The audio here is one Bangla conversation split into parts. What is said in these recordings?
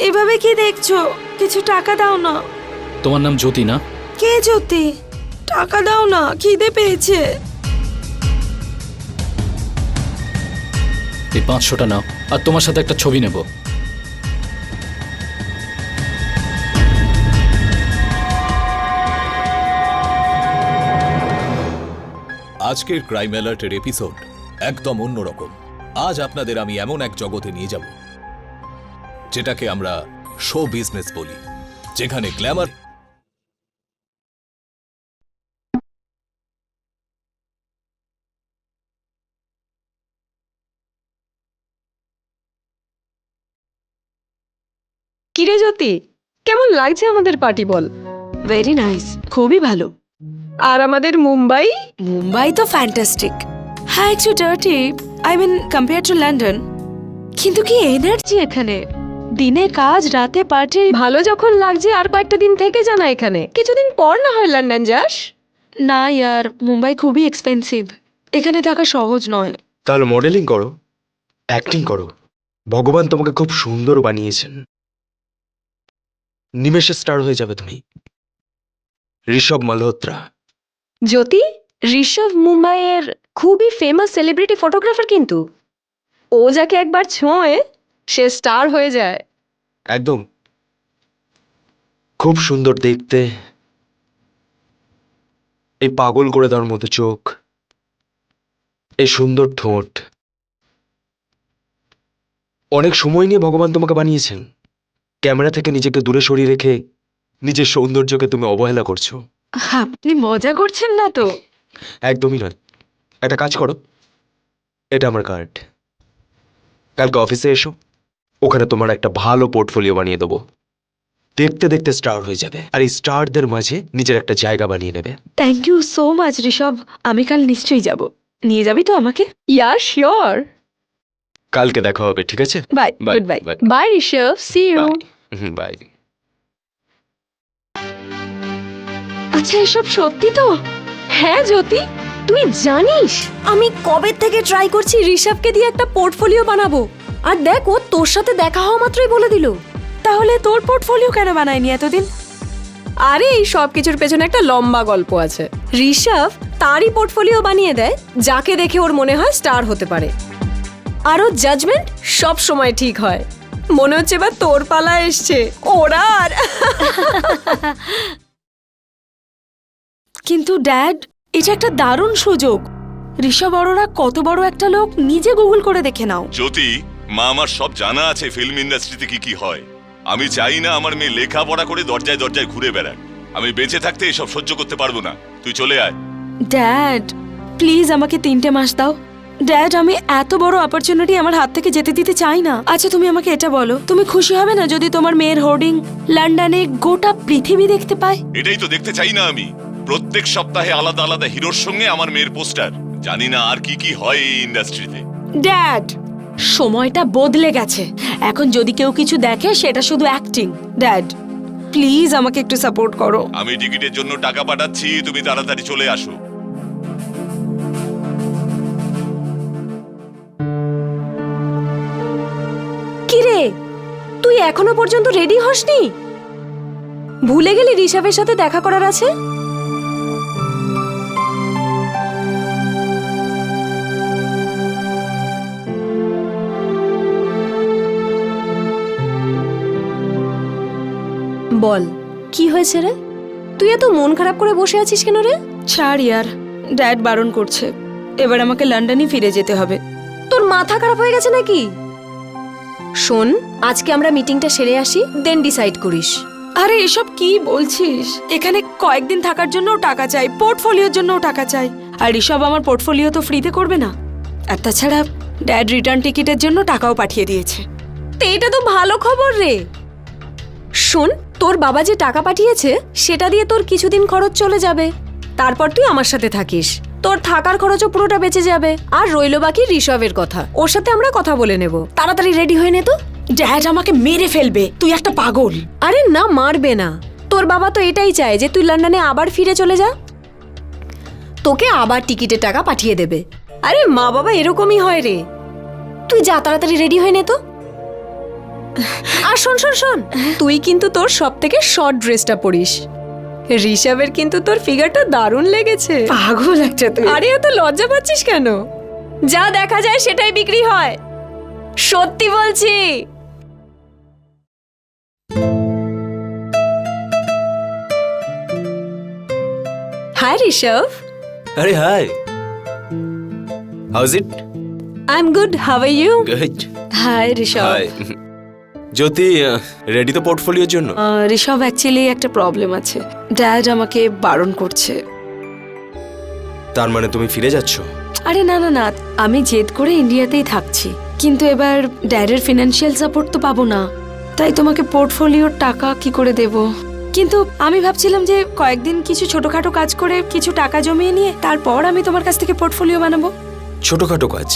এভাবে কি দেখছো? কিছু টাকা দাও না। তোমার নাম জ্যোতি না? কে জ্যোতি? টাকা দাও না, খিদে পেয়েছে। এই 500টা নাও, আর তোমার সাথে একটা ছবি নেব। আজকের ক্রাইম অ্যালার্টের এপিসোড একদম অন্যরকম। আজ আপনাদের আমি এমন এক জগতে নিয়ে যাব যেটাকে আমরা শো বিজনেস বলি, যেখানে গ্ল্যামার কিরে জ্যোতি, কেমন লাগছে আমাদের পার্টি বল? ভেরি নাইস, খুবই ভালো। আর আমাদের মুম্বাই? মুম্বাই তো ফ্যান্টাস্টিক। হ্যাঁ, একটু dirty, I mean compare to London, কিন্তু কি এনার্জি এখানে। দিনে কাজ, রাতে পার্টি। ভালো যখন লাগছে আর কয়েকটা দিন থেকে জানা এখানে, কিছুদিন পর না হয় লন্ডন যাস। না ইয়ার, মুম্বাই খুবই এক্সপেন্সিভ, এখানে থাকা সহজ নয়। তাহলে মডেলিং করো, অ্যাক্টিং করো। ভগবান তোমাকে খুব সুন্দর বানিয়েছেন। নিমেষে স্টার হয়ে যাবে তুমি। ঋষভ মালহোত্রা। জ্যোতি, ঋষভ মুম্বাইয়ের খুবই ফেমাস সেলিব্রিটি ফটোগ্রাফার, কিন্তু ও যাকে একবার ছোঁয়ে সে স্টার হয়ে যায়। একদম খুব সুন্দর দেখতে, এই পাগল করে দেওয়ার মতো চোখ, এই সুন্দর ঠোঁট। অনেক সময় নিয়ে ভগবান তোমাকে বানিয়েছেন। ক্যামেরা থেকে নিজেকে দূরে সরিয়ে রেখে নিজের সৌন্দর্যকে তুমি অবহেলা করছো। আপনি মজা করছেন না তো? একদমই নয়। একটা কাজ করো, এটা আমার কার্ড। কালকে অফিসে এসো, ওখানে তোমার একটা ভালো পোর্টফোলিও বানিয়ে দেবো। দেখতে দেখতে স্টার হয়ে যাবে, আর এই স্টারদের মাঝে নিজের একটা জায়গা বানিয়ে নেবে। Thank you so much Rishabh, আমি কাল নিশ্চয়ই যাব। নিয়ে যাবি তো আমাকে? Yeah sure. কালকে দেখা হবে, ঠিক আছে? Bye, Bye, goodbye. bye. Bye Rishabh, see you. Bye. আচ্ছা, এসব সত্যি তো? হ্যাঁ জ্যোতি, তুই জানিস আমি কবে থেকে ট্রাই করছি ঋষভকে দিয়ে একটা পোর্টফোলিও বানাবো, আর দেখ ও তোর সাথে দেখা হওয়া মাত্রই বলে দিল। তাহলে তোর পোর্টফোলিও কেন বানায়নি এতদিন? আরে এই সব কিছুর পেছনে একটা লম্বা গল্প আছে। ঋষভ তারই পোর্টফোলিও বানিয়ে দেয় যাকে দেখে ওর মনে হয় স্টার হতে পারে, আর ওর জাজমেন্ট সব সময় ঠিক হয়। মনে হচ্ছে এবার তোর পালা এসছে ওরা। আর কিন্তু ড্যাড, এটা একটা দারুণ সুযোগ। ঋষভ অরোরা কত বড় একটা লোক, নিজে গুগল করে দেখে নাও। জ্যোতি, মা আমার সব জানা আছে ফিল্ম ইন্ডাস্ট্রিতে কি কি হয়। আমি চাই না আমার মেয়ে লেখাপড়া করে দরজায় দরজায় ঘুরে বেড়াক। আমি বেঁচে থাকতে এসব সহ্য করতে পারবো না। তুই চলে আয়। ড্যাড প্লিজ আমাকে 3টে মাস দাও। ড্যাড, আমি এত বড় অপরচুনিটি আমার হাত থেকে যেতে দিতে চাই না। আচ্ছা, তুমি আমাকে এটা বলো, তুমি খুশি হবে না যদি তোমার মেয়ের হোর্ডিং লন্ডনে গোটা পৃথিবী দেখতে পায়? এটাই তো দেখতে চাই না আমি। প্রত্যেক সপ্তাহে আলাদা আলাদা হিরোর সঙ্গে আমার মেয়ের পোস্টার। জানি না আর কি কি হয় এই ইন্ডাস্ট্রিতে। ড্যাড, সময়টা বদলে গেছে। এখন যদি কেউ কিছু দেখে সেটা শুধু অ্যাক্টিং। ড্যাড প্লিজ আমাকে একটু সাপোর্ট করো। আমি টিকিটের জন্য টাকা পাঠাচ্ছি, তুমি তাড়াতাড়ি চলে আসো। কিরে, তুই এখনো পর্যন্ত রেডি হসনি? ভুলে গেলি ঋষভের সাথে দেখা করার আছে? বল, কি হয়েছে রে? তুই এত মন খারাপ করে বসে আছিস কেন রে? ছাড় ইয়ার, ড্যাড বারণ করছে। এবার আমাকে লন্ডনই ফিরে যেতে হবে। তোর মাথা খারাপ হয়ে গেছে নাকি? শোন, আজকে আমরা মিটিংটা সেরে আসি, দেন ডিসাইড করিস। আরে এসব কি বলছিস? এখানে কয়েকদিন থাকার জন্যও টাকা চাই, পোর্টফোলিওর জন্যও টাকা চাই। আর এসব আমার পোর্টফোলিও তো ফ্রিতে করবে না। আর তাছাড়া ড্যাড রিটার্ন টিকিটের জন্য টাকাও পাঠিয়ে দিয়েছে। তো এটা তো ভালো খবর রে। শোন, তোর বাবা যে টাকা পাঠিয়েছে সেটা দিয়ে তোর কিছুদিন খরচ চলে যাবে। তারপর তুই আমার সাথে থাকিস, তোর থাকার খরচও পুরোটা বেঁচে যাবে। আর রইল বাকি ঋষভের কথা, ওর সাথে আমরা কথা বলে নেব। তাড়াতাড়ি রেডি হয়ে নে তো। ড্যাড আমাকে মেরে ফেলবে, তুই একটা পাগল। আরে না, মারবে না। তোর বাবা তো এটাই চায় যে তুই লন্ডনে আবার ফিরে চলে যা, তোকে আবার টিকিটের টাকা পাঠিয়ে দেবে। আরে মা বাবা এরকমই হয় রে। তুই যা, তাড়াতাড়ি রেডি হয়ে নে তো। আর শোন শোন শোন, তুই কিন্তু তোর সব থেকে শর্ট ড্রেসটা পরিস। ঋষভের কিন্তু তোর ফিগারটা দারুণ লেগেছে। পাগল একটা তুই। আরে এত লজ্জা পাচ্ছিস কেন? যা দেখা যায় সেটাই বিক্রি হয়, সত্যি বলছি। হাই ঋষভ। আরে hi, how's it? I am good, how are you? Good. Hi Rishabh. Hi Jyoti, ready তো পোর্টফোলিওর জন্য? ঋষভ অ্যাকচুয়ালি একটা প্রবলেম আছে, ড্যাড আমাকে বারণ করছে। তার মানে তুমি ফিরে যাচ্ছ? আরে না না না, আমি জেদ করে ইন্ডিয়াতেই থাকছি, কিন্তু এবার ড্যাডের ফিনান্সিয়াল সাপোর্ট তো পাবো না, তাই তোমাকে পোর্টফোলিওর টাকা কি করে দেব। কিন্তু আমি ভাবছিলাম যে কয়েকদিন কিছু ছোটখাটো কাজ করে কিছু টাকা জমিয়ে নিয়ে তারপর আমি তোমার কাছ থেকে পোর্টফোলিও বানাবো। ছোটখাটো কাজ?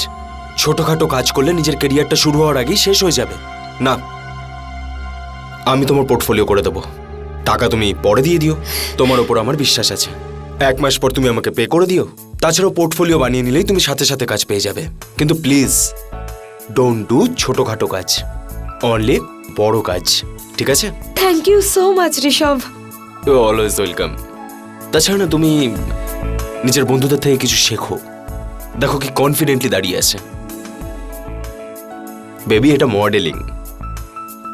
ছোটখাটো কাজ করলে নিজের ক্যারিয়ারটা শুরু হওয়ার আগেই শেষ হয়ে যাবে। না, আমি তোমার পোর্টফোলিও করে দেবো। টাকা তুমি পরে দিয়ে দিও, তোমার ওপর আমার বিশ্বাস আছে। 1 মাস পর তুমি আমাকে পে করে দিও। তাছাড়াও পোর্টফোলিও বানিয়ে নিলেই তুমি সাথে সাথে কাজ পেয়ে যাবে। কিন্তু প্লিজ ডোন্ট ডু ছোটখাটো কাজ, অনলি বড় কাজ, ঠিক আছে? Thank you so much Rishabh. You always welcome. তাছাড়া না, তুমি নিজের বন্ধুদের থেকে কিছু শেখো। দেখো কি কনফিডেন্টলি দাঁড়িয়ে আছে। বেবি, এটা মডেলিং।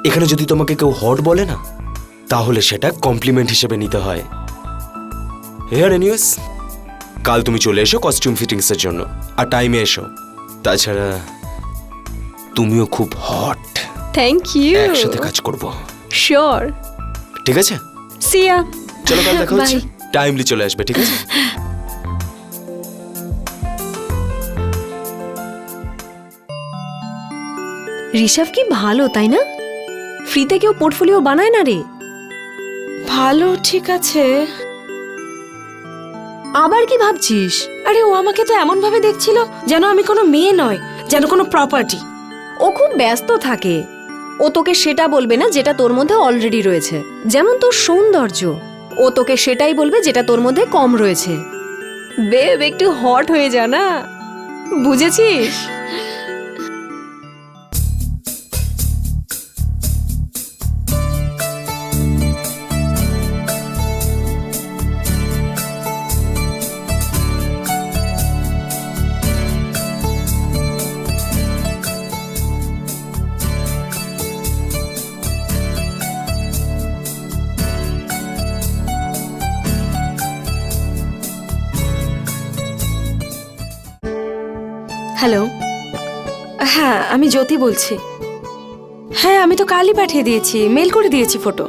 এখানে যদি তোমাকে কেউ হট বলে না, তাহলে সেটা কমপ্লিমেন্ট হিসেবে নিতে হয়। হেয়ার এনিওয়েজ, কাল তুমি চলে এসো কস্টিউম ফিটিংসের জন্য, আর টাইমে এসো। তাছাড়া তুমিও খুব হট, থ্যাংক ইউ। একসাথে কাজ করব, শিওর। ঠিক আছে? সি ইয়া। চলো কাল দেখা হচ্ছে। Bye. টাইমলি চলে আসবে, ঠিক আছে? ঋষভ কি ভালো, তাই না? ফ্রিতে কেউ পোর্টফোলিও বানায় না রে। ভালো, ঠিক আছে। আবার কি ভাবছিস? আরে ও আমাকে তো এমন ভাবে দেখছিল যেন আমি কোনো মেয়ে নয়, যেন কোনো প্রপার্টি। ও খুব ব্যস্ত থাকে। ও তোকে সেটা বলবে না যেটা তোর মধ্যে অলরেডি রয়েছে, যেমন তোর সৌন্দর্য। ও তোকে সেটাই বলবে যেটা তোর মধ্যে কম রয়েছে। বেব, একটু হট হয়ে যা না, বুঝেছিস? হ্যালো, হ্যাঁ আমি জ্যোতি বলছি। হ্যাঁ, আমি তো কালই পাঠিয়ে দিয়েছি, মেল করে দিয়েছি ফটো।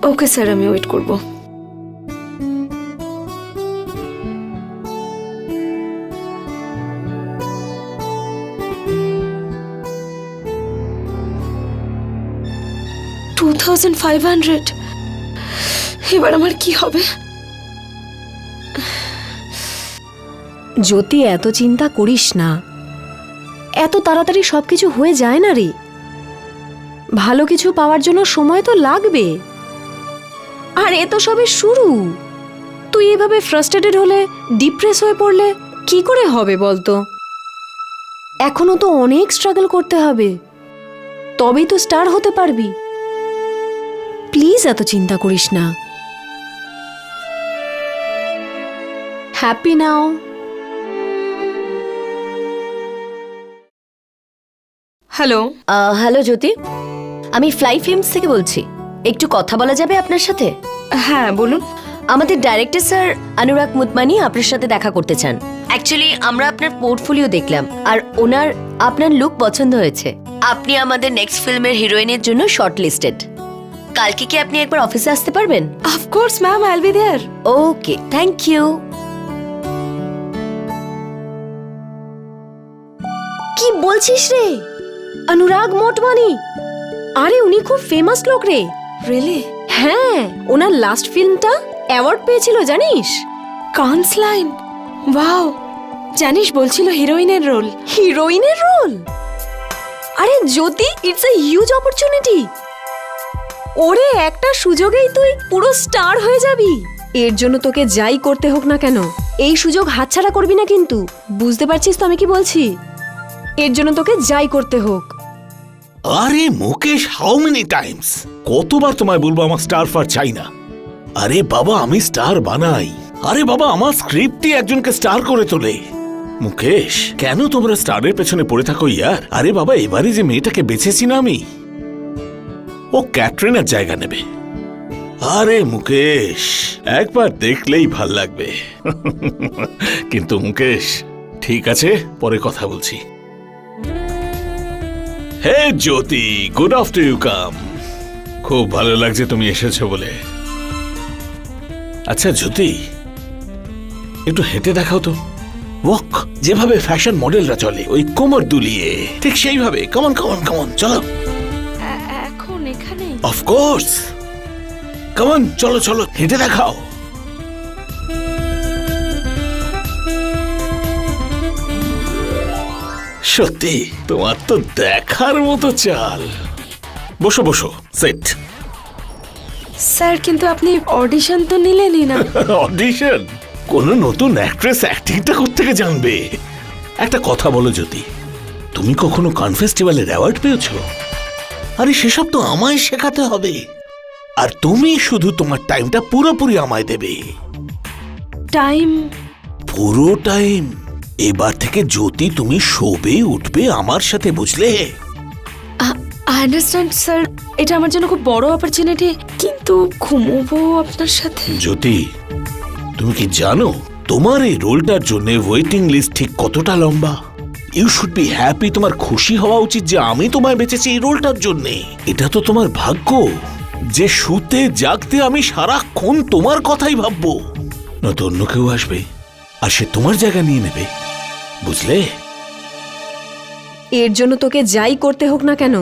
ওকে স্যার, আমি ওয়েট করব। $2,500। এবার আমার কি হবে? জ্যোতি, এত চিন্তা করিস না। এত তাড়াতাড়ি সবকিছু হয়ে যায় না রে। ভালো কিছু পাওয়ার জন্য সময় তো লাগবে। আর এ তো সবে শুরু। তুই এভাবে ফ্রাস্ট্রেটেড হলে, ডিপ্রেস হয়ে পড়লে কি করে হবে বলতো? এখনো তো অনেক স্ট্রাগল করতে হবে, তবেই তো স্টার হতে পারবি। প্লিজ এত চিন্তা করিস না। হ্যাপি নাও। হ্যালো। হ্যালো জ্যোতি, আমি ফ্লাই ফিল্মস থেকে বলছি। একটু কথা বলা যাবে আপনার সাথে? হ্যাঁ বলুন। আমাদের ডাইরেক্টর স্যার অনুরাগ মুতমানি আপনার সাথে দেখা করতে চান। অ্যাকচুয়ালি আমরা আপনার পোর্টফোলিও দেখলাম, আর ওনার আপনার লুক পছন্দ হয়েছে। আপনি আমাদের নেক্সট ফিল্মের হিরোইনের জন্য শর্ট লিস্টেড। কালকে কি আপনি একবার অফিসে আসতে পারবেন? Of course ma'am, I will be there. Okay, thank you. কি বলছিস রে? অনুরাগ মোটমানি? আরে উনি খুব ফেমাস লোক রে। রিয়েলি? হ্যাঁ, ওনার লাস্ট ফিল্মটা অ্যাওয়ার্ড পেয়েছিল, জানিস? Cannes line. ওয়াও, জানিস বলছিল হিরোইনের রোল। হিরোইনের রোল? আরে জ্যোতি, ইটস এ হিউজ অপরচুনিটি। ওরে, একটা সুযোগেই তুই পুরো স্টার হয়ে যাবি। এর জন্য তোকে যাই করতে হোক না কেন, এই সুযোগ হাতছাড়া করবি না কিন্তু। বুঝতে পারছিস তো আমি কি বলছি? এর জন্য তোকে যাই করতে হোক। আরে মুকেশ, হাউ মেনি টাইমস কতবার তোমায় বলবো আমার স্টার ফার চাই না। আরে বাবা আমি স্টার বানাই, আরে বাবা আমার স্ক্রিপ্টই একজনকে স্টার করে তোলে। মুকেশ কেন তোমরা স্টারের পেছনে পড়ে থাকো ইয়ার? আরে বাবা এবারে যে মেয়েটাকে বেছেছি না আমি, ও ক্যাটরিনার জায়গা নেবে। আরে মুকেশ একবার দেখলেই ভাল লাগবে। কিন্তু মুকেশ ঠিক আছে, পরে কথা বলছি। হে জ্যোতি, গুড আফটার ইউ কাম। খুব ভালো লাগছে তুমি এসেছো বলে। আচ্ছা জ্যোতি, একটু হেঁটে দেখাও তো। ওয়াক, যেভাবে ফ্যাশন মডেলরা চলে, ওই কোমর দুলিয়ে, ঠিক সেইভাবে। কমন কমন কমন, চলো। এখন এখানে অফকোর্স, কমন, চলো চলো, হেঁটে দেখাও। সত্যি তোমার তো দেখার মতো চাল। বসো বসো, সেট। স্যার কিন্তু আপনি অডিশন তো নিলেনই না। অডিশন? কোন নতুন অ্যাক্ট্রেস অ্যাক্টিংটা করতে জানবে? একটা কথা বলো জ্যোতি, তুমি কখনো কান ফেস্টিভ্যালের অ্যাওয়ার্ড পেয়েছো? আরে সেসব তো আমায় শেখাতে হবে, আর তুমি শুধু তোমার টাইমটা পুরোপুরি আমায় দেবে। টাইম? পুরো টাইম। এবার থেকে জ্যোতি তুমি শোবে উঠবে আমার সাথে, বুঝলে? আই আন্ডারস্ট্যান্ড স্যার, এটা আমার জন্য খুব বড় অপরচুনিটি, কিন্তু ঘুমোবো আপনার সাথে। জ্যোতি তুমি কি জানো তোমার এই রোলটার জন্য ওয়েটিং লিস্ট ঠিক কতটা লম্বা? You should be happy. তোমার খুশি হওয়া উচিত যে আমি তোমায় বেঁচেছি এই রোলটার জন্য। এটা তো তোমার ভাগ্য যে শুতে জাগতে আমি সারাক্ষণ তোমার কথাই ভাববো। নয়তো অন্য কেউ আসবে আর সে তোমার জায়গা নিয়ে নেবে, বুঝলে? এর জন্য তোকে যাই করতে হোক না কেন,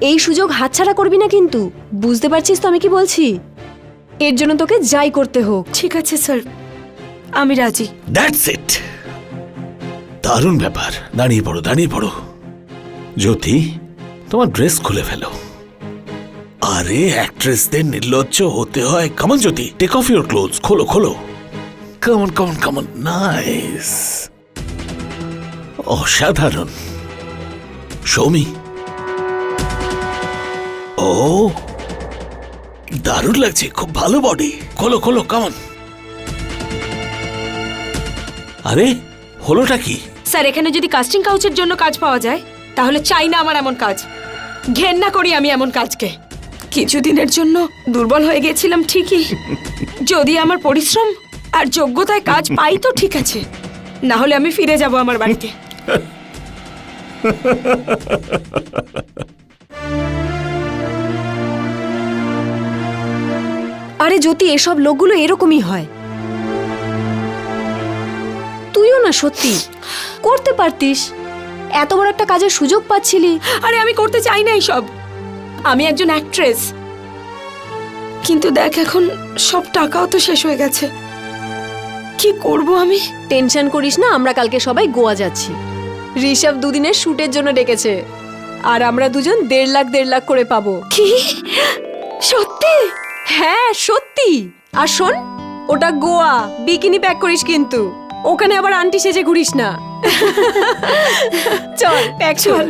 এই সুযোগ হাতছাড়া করবি না কিন্তু। বুঝতে পারছিস তো আমি কি বলছি? এর জন্য তোকে যাই করতে হোক। ঠিক আছে স্যার, আমি রাজি। That's it. দারুণ ব্যাপার। দাঁড়িয়ে পড়ো, দাঁড়িয়ে পড়ো। জ্যোতি তোমার ড্রেস খুলে ফেলো। আরে অ্যাক্ট্রেসদের নির্লজ্জ হতে হয়। Come on Jyoti, take off your clothes. খোলো খোলো। Come on come on come on. নাইস, অসাধারণ। সৌমি, ও দারুণ লাগছে, খুব ভালো বডি। খোলো খোলো, কামন। আরে হলোটা কি? স্যার এখানে যদি কাস্টিং কাউচের জন্য কাজ পাওয়া যায় তাহলে চাই না আমার এমন কাজ। ঘেন্না করি আমি এমন কাজকে। কিছুদিনের জন্য দুর্বল হয়ে গেছিলাম ঠিকই, যদি আমার পরিশ্রম আর যোগ্যতায় কাজ পাই তো ঠিক আছে, না হলে আমি ফিরে যাব আমার বাড়িতে। আরে জ্যোতি, এসব লোকগুলো এরকমই হয়। তুইও না সত্যি করতে পারতিস, এত বড় একটা কাজের সুযোগ পাচ্ছিলি। আরে আমি করতে চাই না এইসব, আমি একজন অ্যাক্ট্রেস। কিন্তু দেখ এখন সব টাকাও তো শেষ হয়ে গেছে, কি করব আমি? টেনশন করিস না, আমরা কালকে সবাই গোয়া যাচ্ছি। ঋষভ দুদিনের শুটের জন্য ডেকেছে, আর আমরা দুজন 1.5 লাখ করে পাবো। কি সত্যি? হ্যাঁ সত্যি। আর শোন, ওটা গোয়া, বিকিনি প্যাক করিস কিন্তু, ওখানে আবার আন্টি সেজে ঘুরিস না। চল প্যাক চল।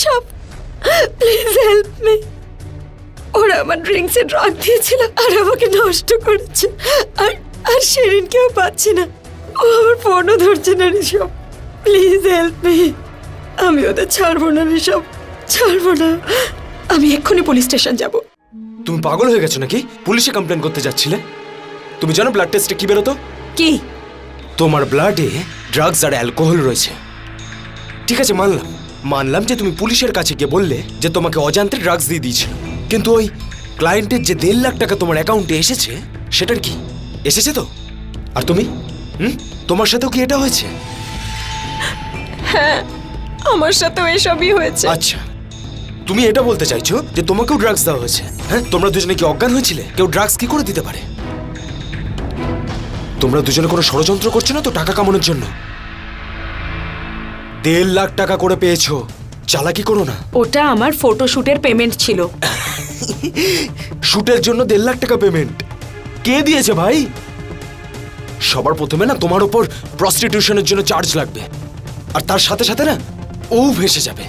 Rishabh please help me. ওরা আমার ড্রিঙ্কসে ড্রাগ দিয়েছিল আর আমাকে নষ্ট করেছে। আর আর শেরিনকেও পাচ্ছি না, ও আমার ফোনও ধরছে না। Rishabh please help me. আমি ওদের ছাড়বো না ঋষভ, ছাড়বো না। আমি এক্ষুনি পুলিশ স্টেশন যাব। তুমি পাগল হয়ে গেছো নাকি? পুলিশে কমপ্লেন করতে যাচ্ছিলে? তুমি জানো ব্লাড টেস্টে কি বেরোতো? কি? তোমার ব্লাডে ড্রাগস আর অ্যালকোহল রয়েছে। ঠিক আছে, মানলাম যে তুমি পুলিশের কাছে গিয়ে বললে যে তোমাকে অজান্তে ড্রাগস দিয়ে দিয়েছিল, কিন্তু ওই ক্লায়েন্টের যে 1.5 লাখ টাকা তোমার অ্যাকাউন্টে এসেছে সেটার কি এসেছে তো? আর তুমি তোমার সাথেও কি এটা হয়েছে? আমার সাথেও এসবই হয়েছে। আচ্ছা, তুমি এটা বলতে চাইছো যে তোমাকেও ড্রাগস দেওয়া হয়েছে? হ্যাঁ, তোমরা দুজনে কি অজ্ঞান হয়েছিলে? কেউ ড্রাগস কি করে দিতে পারে? তোমরা দুজনে কোনো ষড়যন্ত্র করছো না তো টাকা কামানোর জন্য? 1.5 লাখ টাকা করে পেয়েছো, চালাকি করো না। ওটা আমার ফটোশুটের পেমেন্ট ছিল। শুটের জন্য 1.5 লাখ টাকা পেমেন্ট কে দিয়েছে ভাই? সবার প্রথমে না তোমার উপর প্রস্টিটিউশনের জন্য চার্জ লাগবে, আর তার সাথে সাথে না ও ভেসে যাবে।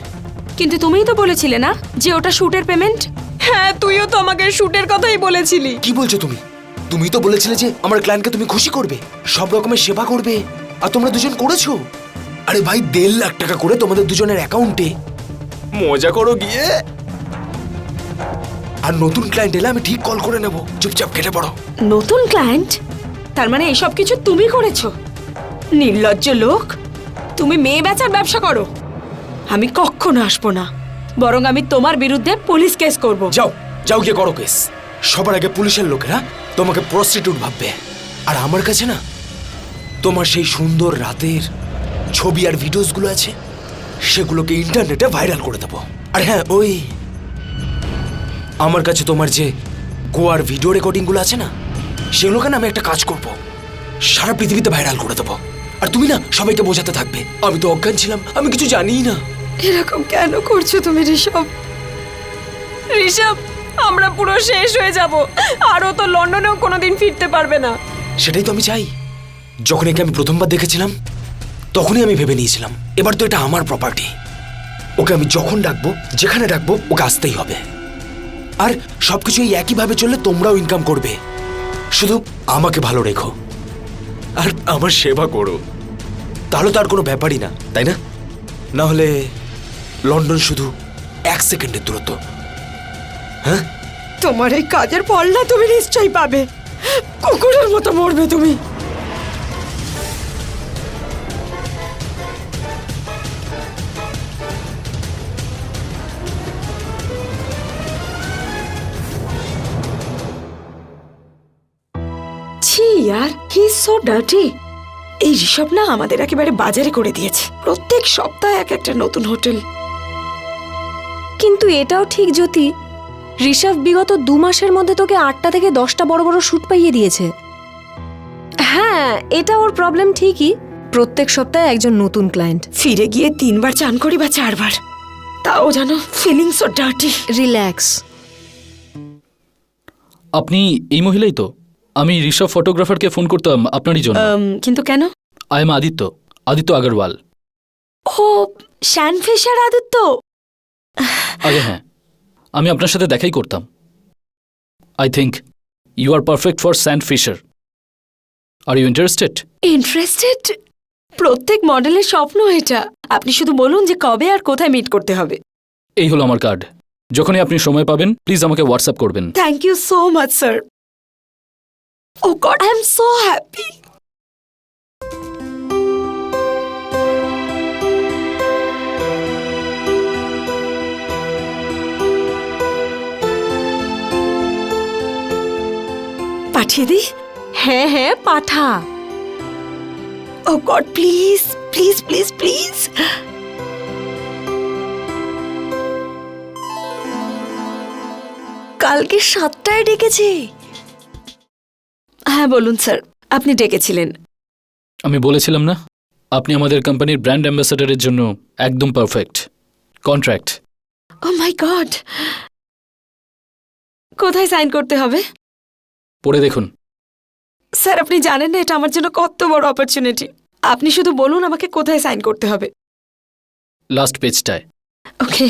কিন্তু তুমিই তো বলেছিলে না যে ওটা শুটের পেমেন্ট? হ্যাঁ, তুইও তো আমাকে শুটের কথাই বলেছিলি। কি বলছো তুমি? তুমি তো বলেছিলে যে আমার ক্লায়েন্টকে তুমি খুশি করবে, সব রকমের সেবা করবে, আর তোমরা দুজন করেছো। আরে ভাই, 1.5 লাখ টাকা করে তোমাদের দুজনের অ্যাকাউন্টে, মজা করো গিয়ে। আর নতুন ক্লায়েন্ট এলে আমি ঠিক কল করে নেব, চুপচাপ কেটে পড়ো। নতুন ক্লায়েন্ট? তার মানে এসব কিছু তুমি করেছো? নির্লজ্জ লোক, তুমি মেয়ে বেচার ব্যবসা করো। আমি কখনো আসবো না, বরং আমি তোমার বিরুদ্ধে পুলিশ কেস করব। যাও যাও, গিয়ে করো কেস। সবার আগে পুলিশের লোকেরা তোমাকে প্রস্টিটিউট ভাববে, আর আমার কাছে না তোমার সেই সুন্দর রাতের ছবি আর ভিডিওসগুলো আছে, সেগুলোকে ইন্টারনেটে ভাইরাল করে দেবো। আর হ্যাঁ, ওই আমার কাছে তোমার যে গোয়ার ভিডিও রেকর্ডিংগুলো আছে না, সেগুলোকে না আমি একটা কাজ করব, সারা পৃথিবীতে ভাইরাল করে দেবো। আর তুমি না সবাইকে বোঝাতে থাকবে আমি তো অজ্ঞান ছিলাম, আমি কিছু জানিই না। এরকম কেন করছো তুমি ঋষভ? ঋষভ, আমরা পুরো শেষ হয়ে যাব, আর ও তো লন্ডনেও কোনোদিন ফিরতে পারবে না। সেটাই তো আমি চাই। যখন একে আমি প্রথমবার দেখেছিলাম তখনই আমি ভেবে নিয়েছিলাম এবার তো এটা আমার প্রপার্টি, ওকে আমি যখন ডাকবো, যেখানে ডাকবো, ওকে আসতেই হবে। আর সবকিছু এই একইভাবে চললে তোমরাও ইনকাম করবে। শুধু আমাকে ভালো রেখো আর আমার সেবা করো, তাহলে তো আর কোনো ব্যাপারই না, তাই না? না হলে লন্ডন শুধু 1 সেকেন্ডের দূরত্ব। হ্যাঁ, তোমার এই কাজের ফল না তুমি নিশ্চয়ই পাবে, কুকুরের মতো মরবে তুমি। ছি यार, হি ইজ সো ডার্টি। এই ঋষভ না আমাদের একেবারে বাজারে করে দিয়েছে, প্রত্যেক সপ্তাহে এক একটা নতুন হোটেল। কিন্তু এটাও ঠিক জ্যোতি, ঋষভ বিগত 2 মাসের মধ্যে তোকে 8টা থেকে 10টা বড় বড় শুট পাইয়ে দিয়েছে। হ্যাঁ, এটা ওর প্রবলেম ঠিকই, প্রত্যেক সপ্তাহে একজন নতুন ক্লায়েন্ট। ফিরে গিয়ে 3 বার চান করি বা 4 বার, তাও জানো ফিলিং সো ডার্টি। রিল্যাক্স। আপনি এই মহিলাই তো? আমি ঋষভ ফটোগ্রাফারকে ফোন করতাম আপনারই জন্য। কিন্তু কেন? I am Aditya Agarwal. ও শ্যান ফিশার আদিত্য। আগে হ্যাঁ, আমি আপনার সাথে দেখাই করতাম। I think you are perfect for Sand Fisher. Are you interested? Interested? প্রত্যেক মডেলের স্বপ্ন এটা। আপনি শুধু বলুন যে কবে আর কোথায় মিট করতে হবে। এই হলো আমার কার্ড, যখনই আপনি সময় পাবেন প্লিজ আমাকে হোয়াটসঅ্যাপ করবেন। Thank you so much sir. Oh God, I am so happy. পাঠিয়ে দিই? হ্যাঁ হ্যাঁ, পাঠা। Oh God, please please please please. কালকে 7টায় ডেকেছে। হ্যাঁ বলুন স্যার, আপনি ডেকেছিলেন। আমি বলেছিলাম না আপনি আমাদের কোম্পানির ব্র্যান্ড অ্যাম্বাসেডারের জন্য একদম পারফেক্ট। কন্ট্রাক্ট। ও মাই গড, কোথায় সাইন করতে হবে? পড়ে দেখুন। স্যার আপনি জানেন না এটা আমার জন্য কত বড় অপরচুনিটি। আপনি শুধু বলুন আমাকে কোথায় সাইন করতে হবে। লাস্ট পেজটায়। Okay.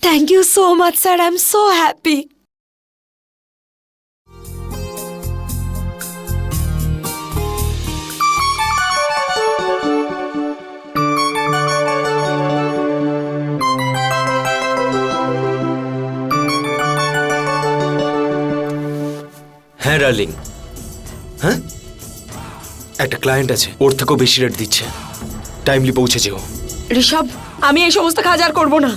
Thank you so much sir, I am so happy. হ্যাঁ ডার্লিং। হ্যাঁ, একটা ক্লায়েন্ট আছে, ওর থেকেও বেশি রেট দিচ্ছে। টাইমলি পৌঁছে যেও। ঋষভ, আমি এই সমস্ত কাজ আর করবো না।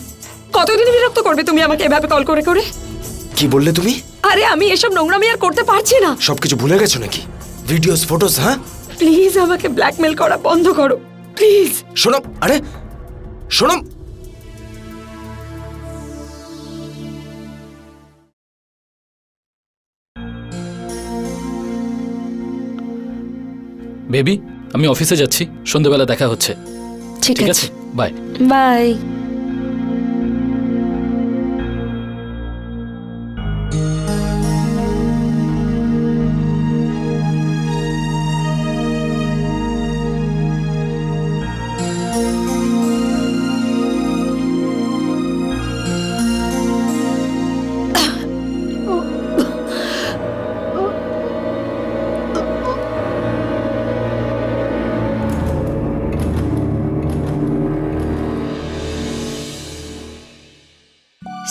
কতদিন বিরক্ত করবে তুমি আমাকে এভাবে কল করে করে? কি বললে তুমি? আরে আমি এসব নোংরামি আর করতে পারছি না। সবকিছু ভুলে গেছো নাকি? Videos, photos? হ্যাঁ, প্লিজ আমাকে ব্ল্যাকমেল করা বন্ধ করো প্লিজ। শোনো, আরে শোনো, বেবি, আমি অফিসে যাচ্ছি, সন্ধ্যেবেলা দেখা হচ্ছে। ঠিক ঠিক আছে, আছে, বাই। বাই।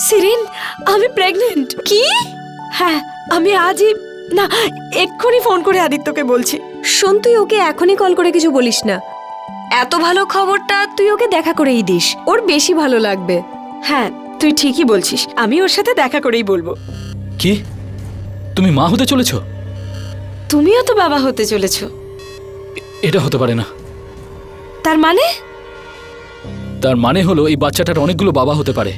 সিরিন, আমি প্রেগনেন্ট। কি? হ্যাঁ, আমি আজই না, এক্ষুনি ফোন করে আদিত্যকে বলছি। শোন, তুই ওকে এখনই কল করে কিছু বলিস না। এত ভালো খবরটা তুই ওকে দেখা করেই দিস, ওর বেশি ভালো লাগবে। হ্যাঁ, তুই ঠিকই বলছিস, আমি ওর সাথে দেখা করেই বলবো। কি, তুমি মা হতে চলেছ? তুমিও তো বাবা হতে চলেছো। এটা হতে পারে না। তার মানে? তার মানে হলো এই বাচ্চাটার অনেকগুলো বাবা হতে পারে।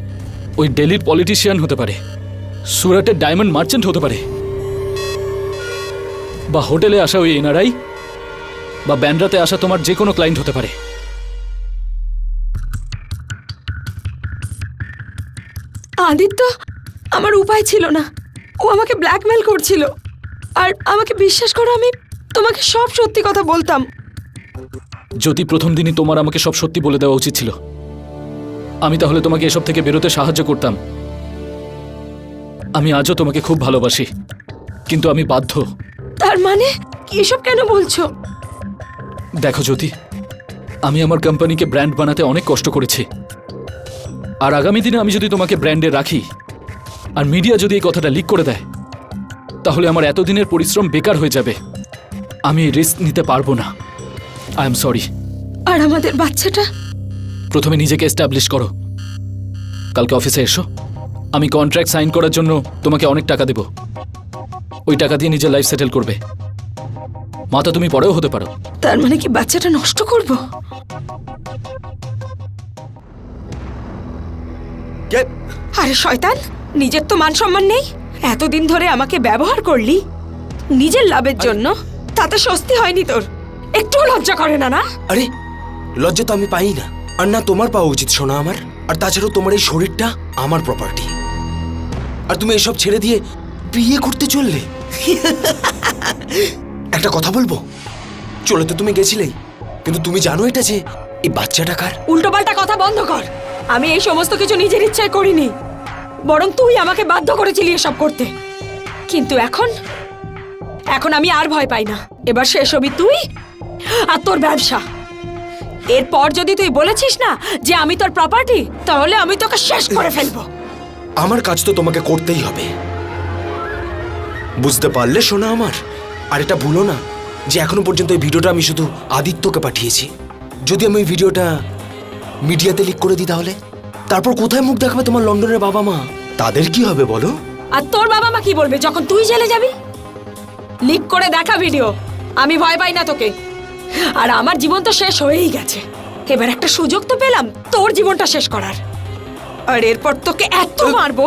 ওই দিল্লির পলিটিশিয়ান হতে পারে, সুরাটের ডায়মন্ড মার্চেন্ট হতে পারে, বা হোটেলে আসা ওই এনআরআই, বা ব্যান্ড্রাতে আসা তোমার যে কোনো ক্লায়েন্ট হতে পারে। আদিত্য, আমার উপায় ছিল না, ও আমাকে ব্ল্যাকমেল করছিল। আর আমাকে বিশ্বাস করো, আমি তোমাকে সব সত্যি কথা বলতাম। যদি প্রথম দিনই তোমার আমাকে সব সত্যি বলে দেওয়া উচিত ছিল, আমি তাহলে তোমাকে এসব থেকে বেরোতে সাহায্য করতাম। আমি আজও তোমাকে খুব ভালোবাসি, কিন্তু আমি বাধ্য। তার মানে এসব কেন বলছো? দেখো জ্যোতি, আমি আমার কোম্পানিকে ব্র্যান্ড বানাতে অনেক কষ্ট করেছি। আর আগামী দিনে আমি যদি তোমাকে ব্র্যান্ডে রাখি আর মিডিয়া যদি এই কথাটা লিক করে দেয়, তাহলে আমার এতদিনের পরিশ্রম বেকার হয়ে যাবে। আমি এই রিস্ক নিতে পারবো না। I am sorry. আর আমাদের বাচ্চাটা? প্রথমে নিজেকে এস্টাবলিশ করো, কালকে অফিসে এসো। আমি কন্ট্রাক্ট সাইন করার জন্য তোমাকে অনেক টাকা দেব। ওই টাকা দিয়ে নিজের লাইফ সেটেল করবে। মাতা তুমি পরেও হতে পারো। তার মানে কি বাচ্চাটা নষ্ট করব? আরে শয়তান, নিজের তো মান সম্মান নেই। এতদিন ধরে আমাকে ব্যবহার করলি নিজের লাভের জন্য, তাতে স্বস্তি হয়নি তোর? একটুও লজ্জা করে না? না, আরে লজ্জা তো আমি পাই না, আর না তোমার পাওয়া উচিত শোনা আমার। আর তাছাড়াও তোমার এই শরীরটা আমার প্রপার্টি, আর তুমি এসব ছেড়ে দিয়ে বিয়ে করতে চললে। একটা কথা বলবো, চলে তো তুমি গেছিলেই, কিন্তু তুমি জানো এটা যে এই বাচ্চাটা কার? উল্টোপাল্টা কথা বন্ধ কর। আমি এই সমস্ত কিছু নিজের ইচ্ছায় করিনি, বরং তুই আমাকে বাধ্য করেছিলি এসব করতে। কিন্তু এখন আমি আর ভয় পাই না। এবার শেষ হবি তুই আর তোর ব্যবসা। এরপর যদি তুই বলেছিস না যে আমি তোর প্রপার্টি, তাহলে আমি তোকে শেষ করে ফেলবো। আমার কাজ তো তোমাকে করতেই হবে, বুঝতে পারলে শোনা আমার? আর এটা ভুলো না যে এখনো পর্যন্ত এই ভিডিওটা আমি শুধু আদিত্যকে পাঠিয়েছি। যদি আমি এই ভিডিওটা মিডিয়াতে লিক করে দিই, তাহলে তারপর কোথায় মুখ দেখাবে তোমার লন্ডনের বাবা মা? তাদের কি হবে বলো? আর তোর বাবা মা কি বলবে যখন তুই জেলে যাবি? লিক করে দেখা ভিডিও, আমি ভয় পাই না তোকে। আর আমার জীবন তো শেষ হয়েই গেছে, এবার একটা সুযোগ তো পেলাম তোর জীবনটা শেষ করার। আর এরপর তোকে এত মারবো,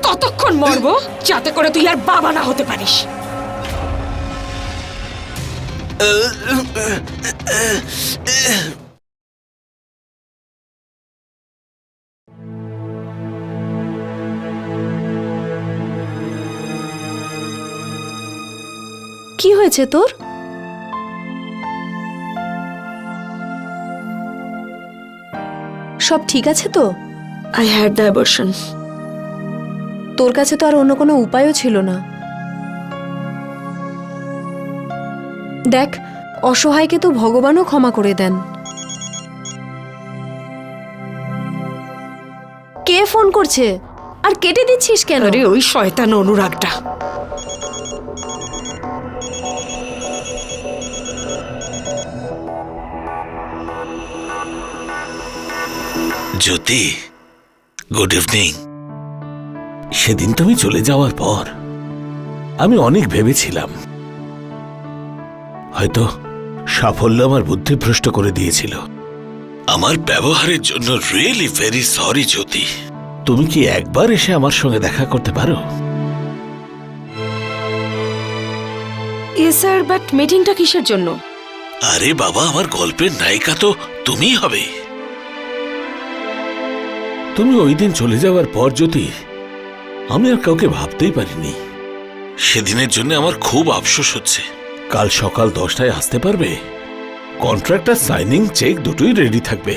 ততক্ষণ মরবো, যাতে করে তুই আর বাবা না হতে পারিস। কি হয়েছে তোর? সব ঠিক আছে তো? I had the abortion. তোর কাছে তো আর অন্য কোনো উপায়ও ছিল না। দেখ, অসহায়কে তো ভগবানও ক্ষমা করে দেন। কে ফোন করছে আর কেটে দিচ্ছিস কেন? আরে ওই শয়তান অনুরাগটা। জ্যোতি, গুড ইভিনিং। সেদিন তুমি চলে যাওয়ার পর আমি অনেক ভেবেছিলাম হয়তো সাফল্য আমার বুদ্ধিভ্রষ্ট করে দিয়েছিল। আমার ব্যবহারের জন্য রিয়েলি ভেরি সরি জ্যোতি। তুমি কি একবার এসে আমার সঙ্গে দেখা করতে পারো? ইয়েস স্যার, বাট মিটিংটা কিসের জন্য? আরে বাবা, আমার গল্পের নায়িকা তো তুমিই হবে। তুমি ওই দিন চলে যাওয়ার পর জ্যোতি, আমি আর কাউকে ভাবতেই পারিনি। সেদিনের জন্য আমার খুব আফসোস হচ্ছে। কাল সকাল 10টায় আসতে পারবে? কন্ট্রাক্ট আর সাইনিং চেক দুটোই রেডি থাকবে।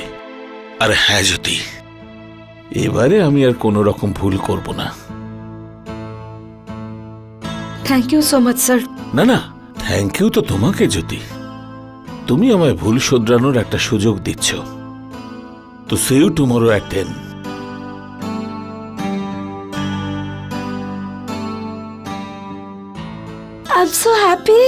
আর হ্যাঁ জ্যোতি, এবারে আমি আর কোনো রকম ভুল করব না। Thank you so much sir. না না, থ্যাংক ইউ তো তোমাকে জ্যোতি। তুমি আমায় ভুল শোধরানোর একটা সুযোগ দিচ্ছ। তো see you tomorrow at 10। I am so happy.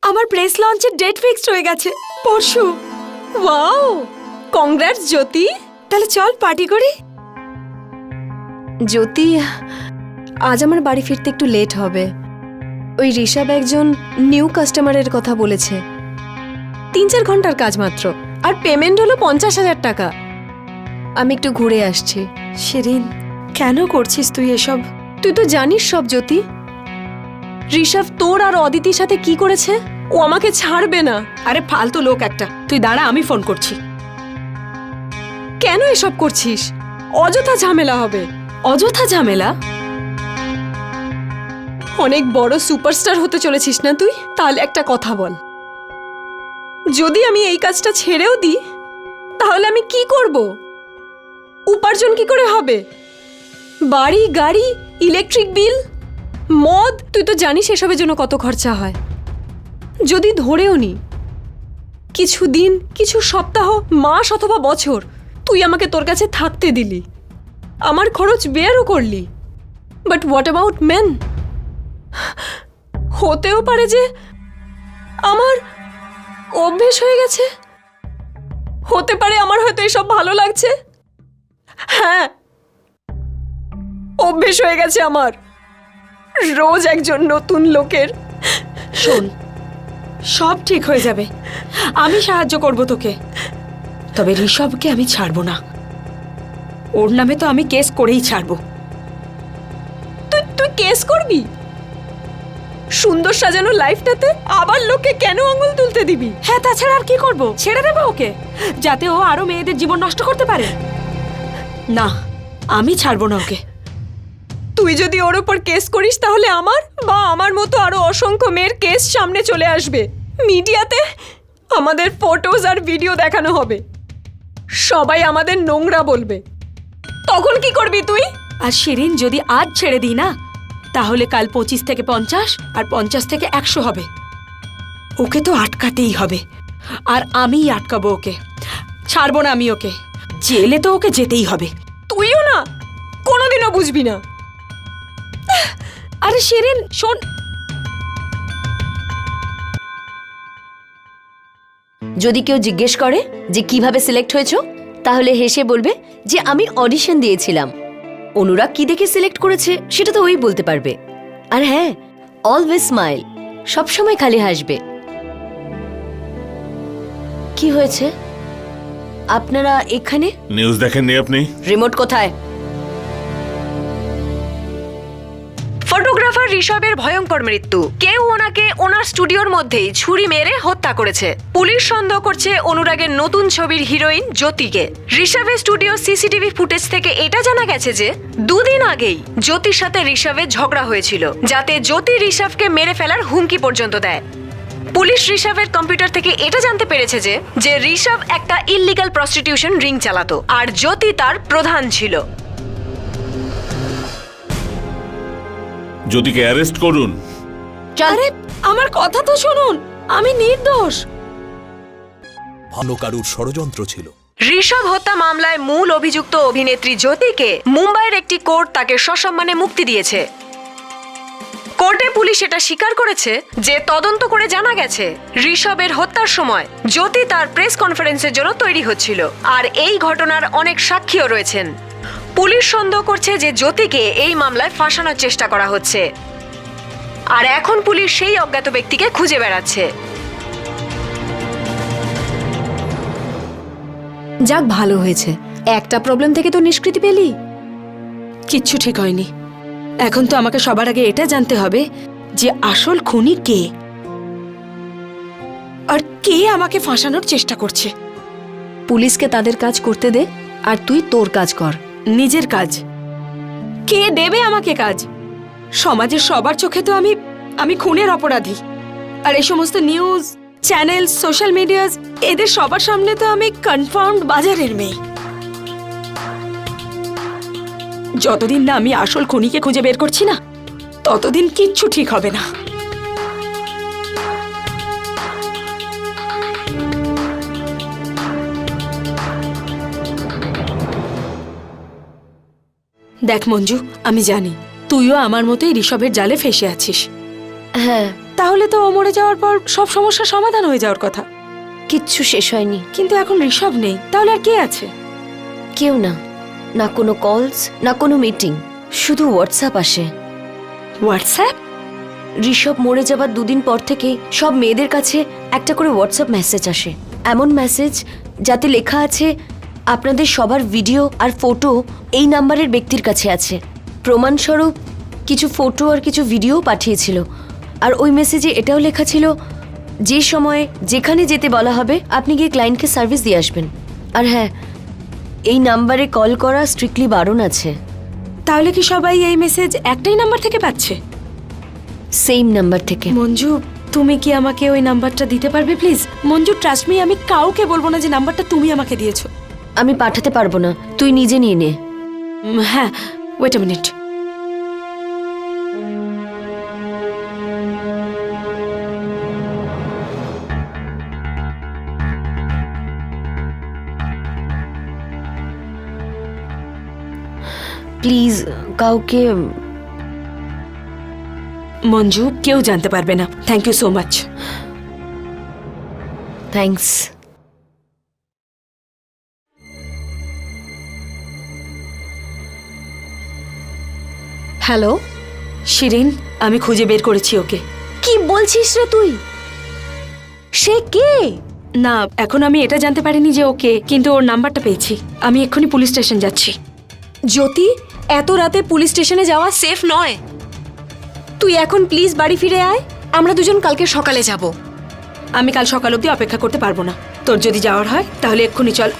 আমার প্রেস লঞ্চের ডেট ফিক্সড হয়ে গেছে পরশু। Wow, congrats Jyoti. তাহলে চল পার্টি করি। জ্যোতি, আজ আমার বাড়ি ফিরতে একটু লেট হবে। ওই ঋষভ একজন নিউ কাস্টমারের কথা বলেছে। 3-4 ঘন্টার কাজ মাত্র, আর পেমেন্ট হলো 50,000 টাকা। আমি একটু ঘুরে আসছি। শিরিন, কেন করছিস তুই এসব? তুই তো জানিস সব জ্যোতি। ঋষভ তোর আর অদিতির সাথে কি করেছে? ও আমাকে ছাড়বে না। আরে ফালতু লোক একটা। তুই দাঁড়া, আমি ফোন করছি। কেন এসব করছিস? অযথা ঝামেলা হবে। অযথা ঝামেলা? অনেক বড় সুপারস্টার হতে চলেছিস না তুই? তাহলে একটা কথা বল, যদি আমি এই কাজটা ছেড়েও দিই তাহলে আমি কি করব? উপার্জন কি করে হবে? বাড়ি, গাড়ি, ইলেকট্রিক বিল, মদ, তুই তো জানিস এসবের জন্য কত খরচা হয়। যদি ধরেও নি কিছু দিন, কিছু সপ্তাহ, মাস অথবা বছর তুই আমাকে তোর কাছে থাকতে দিলি, আমার খরচ বেয়ারও করলি, বাট হোয়াট অ্যাবাউট মেন? হতেও পারে যে আমার অভ্যেস হয়ে গেছে। হতে পারে আমার হয়তো এসব ভালো লাগছে। হ্যাঁ, অভ্যেস হয়ে গেছে আমার রোজ একজন নতুন লোকের। শোন, সব ঠিক হয়ে যাবে। আমি সাহায্য করব তোকে। তবে ঋষভকে আমি ছাড়বো না। ওর নামে তো আমি কেস করেই ছাড়বো। তুই কেস করবি? সুন্দর সাজানো লাইফটাতে আবার লোকে কেন আঙুল তুলতে দিবি? হ্যাঁ, তাছাড়া আর কি করব? ছেড়ে দেবো ওকে, যাতে ও আরো মেয়েদের জীবন নষ্ট করতে পারে? না, আমি ছাড়বো না ওকে। তুই যদি ওর উপর কেস করিস তাহলে আমার বা আমার মতো আরো অসংখ্য মেয়ের কেস সামনে চলে আসবে। মিডিয়াতে আমাদের ফটোজ আর ভিডিও দেখানো হবে, সবাই আমাদের নোংরা বলবে। তখন কি করবি তুই? আর শিরিন, যদি আজ ছেড়ে দিই না, তাহলে কাল 25 থেকে 50 আর 50 থেকে 100 হবে। ওকে তো আটকাতেই হবে, আর আমিই আটকাবো ওকে। ছাড়বো না আমি ওকে। জেলে তো ওকে যেতেই হবে। তুইও না, কোনোদিনও বুঝবি না। আরে শিরিন, শোন। যদি কেউ জিজ্ঞেস করে যে কিভাবে সিলেক্ট হয়েছো, তাহলে হেসে বলবে যে আমি অডিশন দিয়েছিলাম। অনুরাগ কি দেখে সিলেক্ট করেছে সেটা তো ওই বলতে পারবে। আর হ্যাঁ, অলওয়েজ স্মাইল, সবসময় খালি হাসবে। কি হয়েছে? আপনারা এখানে? নিউজ দেখেননি আপনি? রিমোট কোথায়? ফর ফটোগ্রাফার ঋষভের ভয়ঙ্কর মৃত্যু। কেউ ওনাকে ওনার স্টুডিওর মধ্যেই ছুরি মেরে হত্যা করেছে। পুলিশ সন্দেহ করছে অনুরাগের নতুন ছবির হিরোইন জ্যোতিকে। ঋষভের স্টুডিও সিসিটিভি ফুটেজ থেকে এটা জানা গেছে যে 2 দিন আগেই জ্যোতির সাথে ঋষভের ঝগড়া হয়েছিল, যাতে জ্যোতি ঋষভকে মেরে ফেলার হুমকি পর্যন্ত দেয়। পুলিশ ঋষভের কম্পিউটার থেকে এটা জানতে পেরেছে যে ঋষভ একটা ইল্লিগাল প্রস্টিটিউশন রিং চালাতো আর জ্যোতি তার প্রধান ছিল। জ্যোতিকে অ্যারেস্ট করুন। আরে আমার কথা তো শুনুন, আমি নির্দোষ। ভালো কারুর ষড়যন্ত্র ছিল। ঋষভ হত্যা মামলায় মূল অভিযুক্ত অভিনেত্রী জ্যোতিকে মুম্বাইয়ের একটি কোর্ট তাকে সসম্মানে মুক্তি দিয়েছে। কোর্টে পুলিশ এটা স্বীকার করেছে যে তদন্ত করে জানা গেছে ঋষভের হত্যার সময় জ্যোতি তার প্রেস কনফারেন্সের জন্য তৈরি হচ্ছিল, আর এই ঘটনার অনেক সাক্ষীও রয়েছেন। পুলিশ সন্দেহ করছে যে জ্যোতিকে এই মামলায় ফাঁসানোর চেষ্টা করা হচ্ছে, আর এখন পুলিশ সেই অজ্ঞাত ব্যক্তিকে খুঁজে বেড়াচ্ছে। যাক, ভালো হয়েছে, একটা প্রবলেম থেকে তো নিষ্কৃতি পেলি। কিচ্ছু ঠিক হয়নি। এখন তো আমাকে সবার আগে এটা জানতে হবে যে আসল খুনি কে, আর কে আমাকে ফাঁসানোর চেষ্টা করছে। পুলিশকে তাদের কাজ করতে দে, আর তুই তোর কাজ কর। নিজের কাজ কে দেবে আমাকে কাজ? সমাজের সবার চোখে তো আমি খুনের অপরাধী, আর এই সমস্ত নিউজ চ্যানেল, সোশ্যাল মিডিয়া, এদের সবার সামনে তো আমি কনফার্মড বাজারের মেয়ে। যতদিন না আমি আসল খুনিকে খুঁজে বের করছি না, ততদিন কিচ্ছু ঠিক হবে না। দেখ মঞ্জু, আমি জানি তুইও আমার মতোই ঋষভের জালে ফেসে আছিস। হ্যাঁ, তাহলে তো ও মরে যাওয়ার পর সব সমস্যার সমাধান হয়ে যাওয়ার কথা। কিচ্ছু শেষ হয়নি। কিন্তু এখন ঋষভ নেই, তাহলে আর কে আছে? কেউ না, না কোনো কলস, না কোনো মিটিং, শুধু হোয়াটসঅ্যাপ আসে। হোয়াটসঅ্যাপ? ঋষভ মরে যাবার 2 দিন পর থেকে সব মেয়েদের কাছে একটা করে হোয়াটসঅ্যাপ মেসেজ আসে। এমন মেসেজ যাতে লেখা আছে আপনাদের সবার ভিডিও আর ফটো এই নাম্বারের ব্যক্তির কাছে আছে। প্রমাণস্বরূপ কিছু ফটো আর কিছু ভিডিও পাঠিয়েছিল, আর ওই মেসেজে এটাও লেখা ছিল যে সময়ে যেখানে যেতে বলা হবে আপনি গিয়ে ক্লায়েন্টকে সার্ভিস দিয়ে আসবেন। আর হ্যাঁ, এই নাম্বারে কল করা স্ট্রিক্টলি বারণ আছে। তাহলে কি সবাই এই মেসেজ একটাই নাম্বার থেকে পাচ্ছে? সেম নাম্বার থেকে। মঞ্জু, তুমি কি আমাকে ওই নাম্বারটা দিতে পারবে প্লিজ? মঞ্জু, ট্রাস্ট মি, আমি কাউকে বলবো না যে নাম্বারটা তুমি আমাকে দিয়েছো। আমি পাঠাতে পারবো না, তুই নিজে নিয়ে নে। হ্যাঁ, ওয়েট আ মিনিট। প্লিজ কাউকে। মঞ্জু, কেউ জানতে পারবে না। Thank you so much. Thanks. Hello Shirin, আমি খুঁজে বের করেছি ওকে। কি বলছিস রে তুই? সে কে? না, এখন আমি এটা জানতে পারিনি যে ওকে, কিন্তু ওর নাম্বারটা পেয়েছি। আমি এক্ষুনি পুলিশ স্টেশন যাচ্ছি। জ্যোতি, এত রাতে পুলিশ স্টেশনে যাওয়া সেফ নয়। তুই এখন প্লিজ বাড়ি ফিরে আয়, আমরা দুজন কালকে সকালে যাব। আমি কাল সকাল অবধি অপেক্ষা করতে পারবো না। তোর যদি যাওয়ার হয় তাহলে এক্ষুনি চল।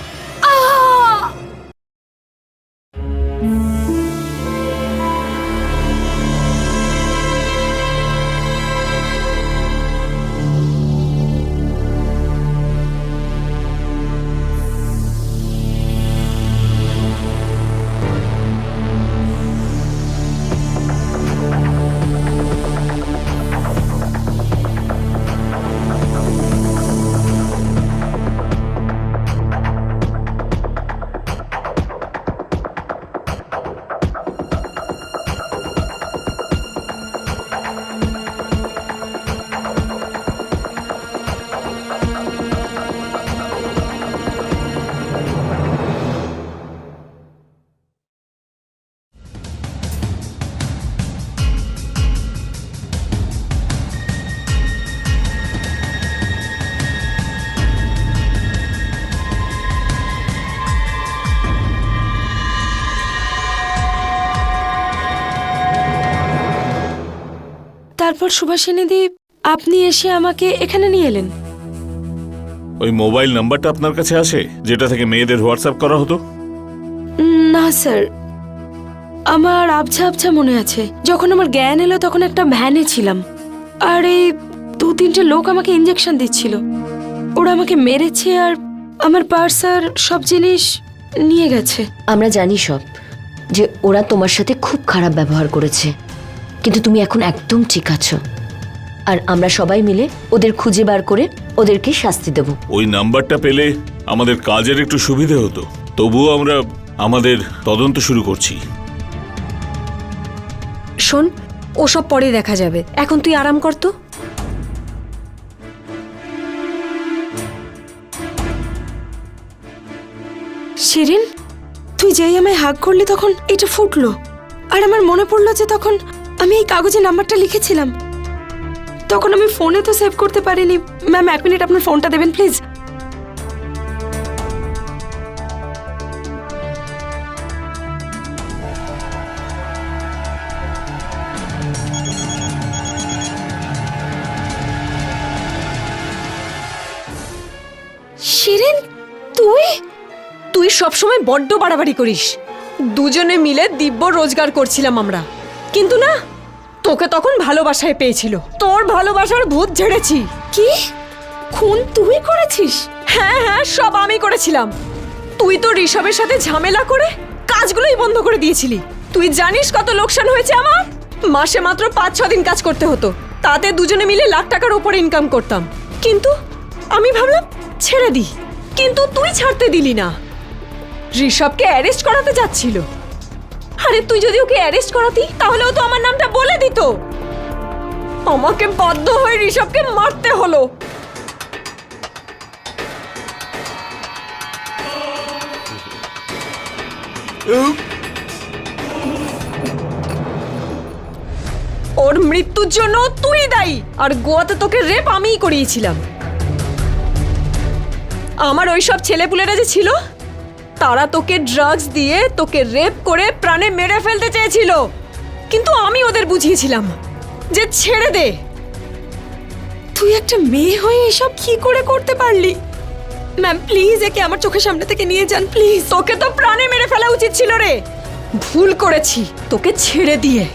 তারপর সুভাষিনীদি আপনি এসে আমাকে এখানে নিয়ে এলেন। ওই মোবাইল নাম্বারটা আপনার কাছে আসে যেটা থেকে মেয়েদের হোয়াটসঅ্যাপ করা হতো? না স্যার, আমার আবছা আবছা মনে আছে। যখন আমার জ্ঞান এলো তখন একটা ভ্যানে ছিলাম, আর এই 2-3টে লোক আমাকে ইঞ্জেকশন দিচ্ছিল। ওরা আমাকে মেরেছে আর আমার পার্স আর সব জিনিস নিয়ে গেছে। আমরা জানি সব যে ওরা তোমার সাথে খুব খারাপ ব্যবহার করেছে, কিন্তু তুমি এখন একদম ঠিক আছো। আর আমরা সবাই মিলে ওদের খুঁজে বার করে ওদেরকে শাস্তি দেব। ওই নাম্বারটা পেলে আমাদের কাজের একটু সুবিধে হতো। তবুও আমরা আমাদের তদন্ত শুরু করছি। শোন, ওসব পরে দেখা যাবে, এখন তুই আরাম কর তো। শিরিন, তুই যেই আমায় হাগ করলি তখন এটা ফুটলো, আর আমার মনে পড়লো যে তখন আমি এই কাগজে নাম্বারটা লিখেছিলাম। তখন আমি ফোনে তো সেভ করতে পারিনি। ম্যাম, 1 মিনিট আপনার ফোনটা দেবেন প্লিজ। শিরিন, তুই তুই সবসময় বড্ড বাড়াবাড়ি করিস। দুজনে মিলে দিব্য রোজগার করছিলাম আমরা, কিন্তু না, তোকে তখন ভালোবাসায় পেয়েছিল। তোর ভালোবাসার ভূত ঝেড়েছি। কি খুন তুই করেছিস? হ্যাঁ হ্যাঁ, সব আমি করেছিলাম। তুই তো ঋষভের সাথে ঝামেলা করে কাজগুলোই বন্ধ করে দিয়েছিলি। তুই জানিস কত লোকসান হয়েছে আমার? মাসে মাত্র 5-6 দিন কাজ করতে হতো, তাতে দুজনে মিলে লাখ টাকার উপরে ইনকাম করতাম। কিন্তু আমি ভাবলাম ছেড়ে দিই, কিন্তু তুই ছাড়তে দিলি না। ঋষভকে অ্যারেস্ট করাতে যাচ্ছিল। আরে তুই যদি ওকে অ্যারেস্ট করাতি তাহলে ও তো আমার নামটা বলে দিত। আমাকে বাধ্য হয়ে ঋষভকে মারতে হলো। ওর মৃত্যুর জন্য তুই দায়ী, আর গোয়াতে তোকে রেপ আমিই করিয়েছিলাম। আমার ওইসব ছেলেপুলেরা যে ছিল, তারা তোকে ড্রাগস দিয়ে তোকে রেপ করে প্রাণে মেরে ফেলতে চেয়েছিল, কিন্তু আমি ওদের বুঝিয়েছিলাম যে ছেড়ে দে। তুই একটা মেয়ে হয়ে এসব কি করে করতে পারলি? ম্যাম প্লিজ, একে আমার চোখের সামনে থেকে নিয়ে যান প্লিজ। তোকে তো প্রাণে মেরে ফেলা উচিত ছিল রে। ভুল করেছি তোকে ছেড়ে দিয়ে।